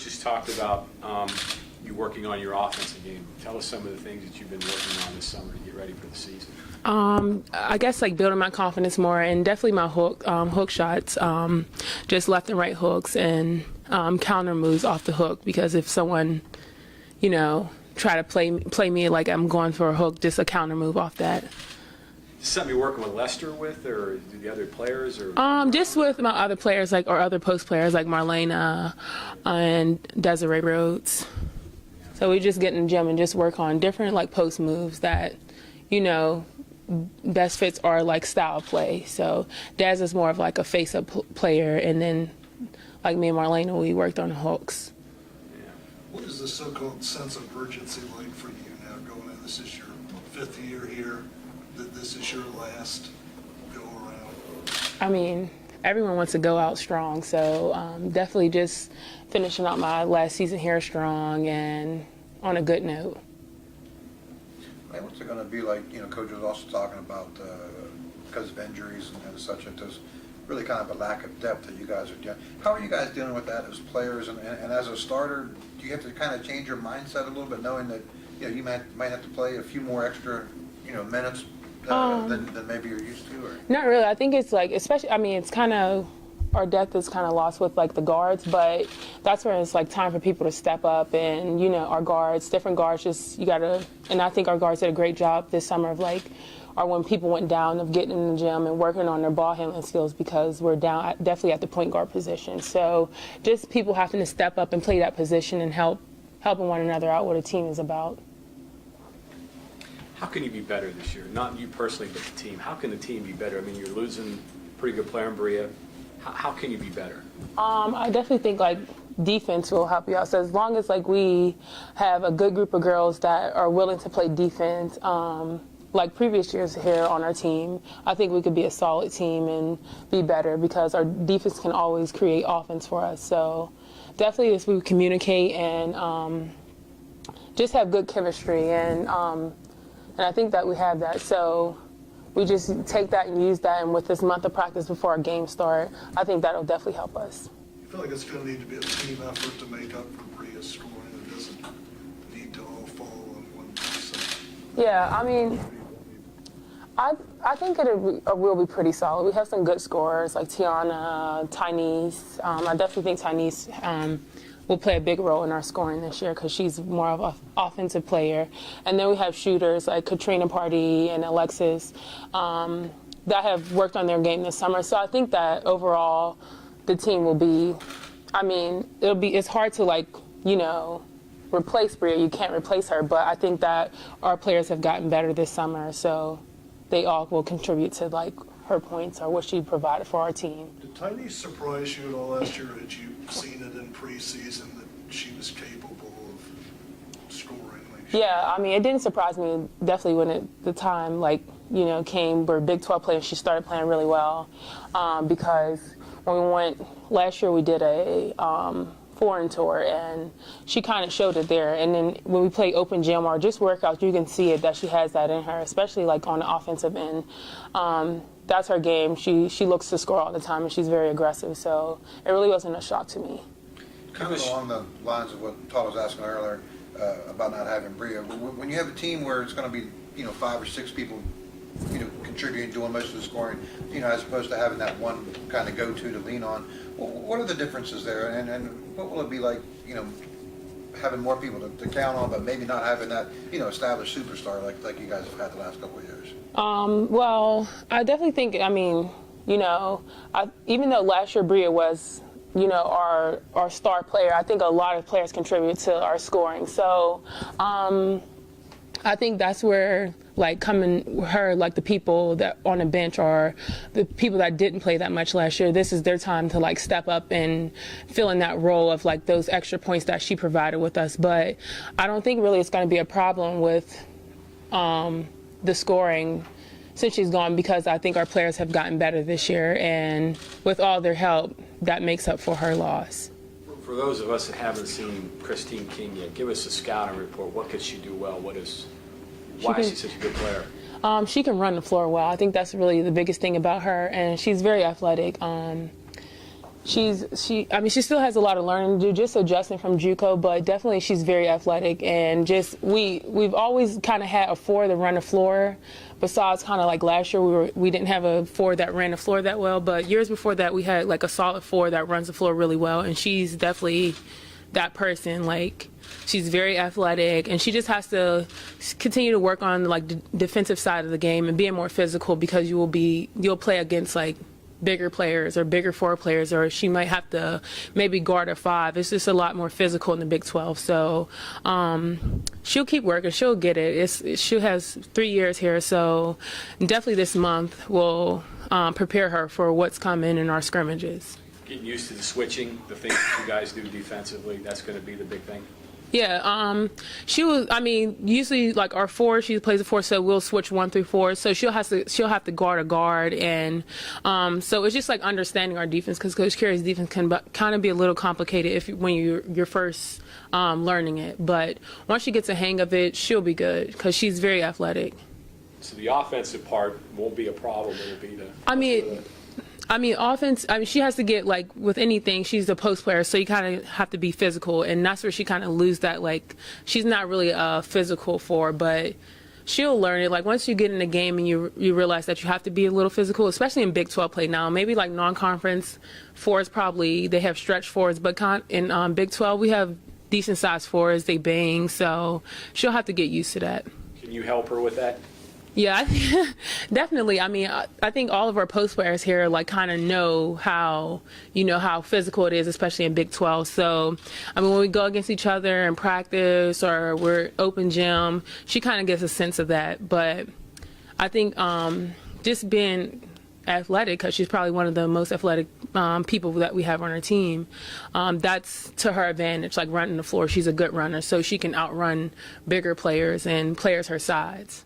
Coach just talked about you working on your offensive game. Tell us some of the things that you've been working on this summer to get ready for the season. I guess like building my confidence more, and definitely my hook shots, just left and right hooks, and counter moves off the hook. Because if someone, try to play me like I'm going for a hook, just a counter move off that. Is this something you're working with Lester with, or the other players, or? Just with my other players, or other post players like Marlena and Desiree Rhodes. So we just get in the gym and just work on different post moves that, best fits our style of play. So Daz is more of a face-up player, and then me and Marlena, we worked on the hooks. What is the so-called sense of urgency like for you now going in? This is your 5th year here. This is your last go around. I mean, everyone wants to go out strong, so definitely just finishing out my last season here strong and on a good note. What's it going to be like? Coach was also talking about because of injuries and such, that there's really kind of a lack of depth that you guys are dealing. How are you guys dealing with that as players? And as a starter, do you have to kind of change your mindset a little bit, knowing that you might have to play a few more extra minutes than maybe you're used to? Or? Not really. I think it's especially, it's kind of, our depth is kind of lost with the guards, but that's where it's time for people to step up, and our guards, different guards, just you gotta, and I think our guards did a great job this summer of or when people went down, of getting in the gym and working on their ball handling skills, because we're down definitely at the point guard position. So just people having to step up and play that position and helping one another out, what a team is about. How can you be better this year? Not you personally, but the team. How can the team be better? I mean, you're losing a pretty good player in Bria. How can you be better? I definitely think defense will help you out. So as long as we have a good group of girls that are willing to play defense, like previous years here on our team, I think we could be a solid team and be better, because our defense can always create offense for us. So definitely if we communicate and just have good chemistry, and I think that we have that. So we just take that and use that, and with this month of practice before our game start, I think that'll definitely help us. I feel like it's going to need to be a team effort to make up for Bria's scoring. It doesn't need to all fall on one person. Yeah, I think it will be pretty solid. We have some good scorers like Tiana, Tynese. I definitely think Tynese will play a big role in our scoring this year, because she's more of an offensive player. And then we have shooters like Katrina Pardee and Alexis that have worked on their game this summer. So I think that overall the team will be, it's hard to replace Bria. You can't replace her, but I think that our players have gotten better this summer, so they all will contribute to her points or what she provided for our team. Did Tiny surprise you at all last year? Had you seen it in preseason that she was capable of scoring? Yeah, it didn't surprise me definitely when the time came where Big 12 players, she started playing really well, because when we went last year, we did a foreign tour, and she kind of showed it there. And then when we play open gym or just workouts, you can see it that she has that in her, especially on the offensive end. That's her game. She looks to score all the time, and she's very aggressive. So it really wasn't a shock to me. Kind of along the lines of what Todd was asking earlier about not having Bria. When you have a team where it's going to be 5 or 6 people contributing, doing most of the scoring, as opposed to having that one kind of go-to to lean on, what are the differences there, and what will it be like, having more people to count on, but maybe not having that, established superstar like you guys have had the last couple of years? Well, I definitely think, even though last year Bria was, our star player, I think a lot of players contribute to our scoring. So I think that's where the people that on the bench or the people that didn't play that much last year, this is their time to step up and fill in that role of those extra points that she provided with us. But I don't think really it's going to be a problem with the scoring since she's gone, because I think our players have gotten better this year, and with all their help, that makes up for her loss. For those of us that haven't seen Christine King yet, give us a scouting report. What could she do well? Why is she such a good player? She can run the floor well. I think that's really the biggest thing about her, and she's very athletic. she still has a lot of learning to do, just adjusting from JUCO, but definitely she's very athletic, and just we've always kind of had a forward that run the floor. Besides, kind of like last year, we didn't have a forward that ran the floor that well, but years before that, we had like a solid forward that runs the floor really well, and she's definitely that person. Like, she's very athletic, and she just has to continue to work on like the defensive side of the game and being more physical, because you'll play against like bigger players or bigger forward players, or she might have to maybe guard a 5. It's just a lot more physical in the Big 12. So she'll keep working. She'll get it. She has 3 years here, so definitely this month we'll prepare her for what's coming in our scrimmages. Getting used to the switching, the things that you guys do defensively, that's going to be the big thing. Yeah, usually like our 4, she plays a 4, so we'll switch 1 through 4. So she'll have to guard a guard, and so it's just like understanding our defense, because Coach Carey's defense can kind of be a little complicated when you're first learning it. But once she gets a hang of it, she'll be good, because she's very athletic. So the offensive part won't be a problem. It'll be offense, she has to get, like, with anything, she's a post player, so you kind of have to be physical, and that's where she kind of lose that, like, she's not really a physical forward, but she'll learn it. Like, once you get in the game and you realize that you have to be a little physical, especially in Big 12 play now. Maybe, like, non-conference forwards probably, they have stretch forwards, but in Big 12, we have decent-sized forwards, they bang, so she'll have to get used to that. Can you help her with that? Yeah, definitely. I think all of our post players here like kind of know how physical it is, especially in Big 12. So, when we go against each other in practice or we're open gym, she kind of gets a sense of that. But I think just being athletic, because she's probably one of the most athletic people that we have on our team, that's to her advantage, like running the floor. She's a good runner, so she can outrun bigger players and players her size.